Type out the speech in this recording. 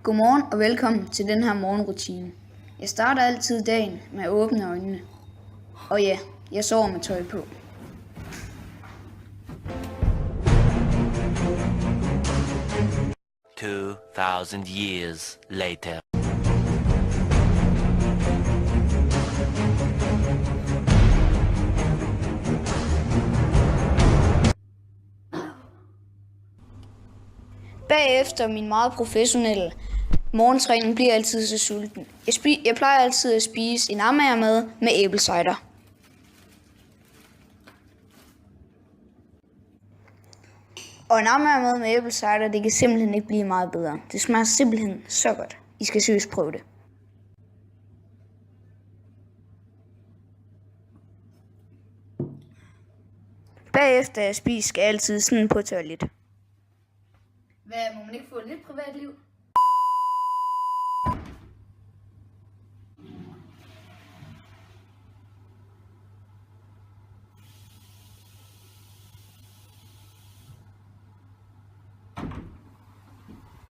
Godmorgen og velkommen til den her morgenrutine. Jeg starter altid dagen med at åbne øjnene. Og ja, jeg sover med tøj på. "2,000 years later." Bagefter min meget professionelle morgentræning bliver jeg altid så sulten. Jeg plejer altid at spise en amagermad med æblecider. Og en amagermad med æblecider, det kan simpelthen ikke blive meget bedre. Det smager simpelthen så godt. I skal seriøst prøve det. Bagefter jeg spiser, skal jeg altid sådan på toilet. Hvad, må man ikke få lidt privatliv?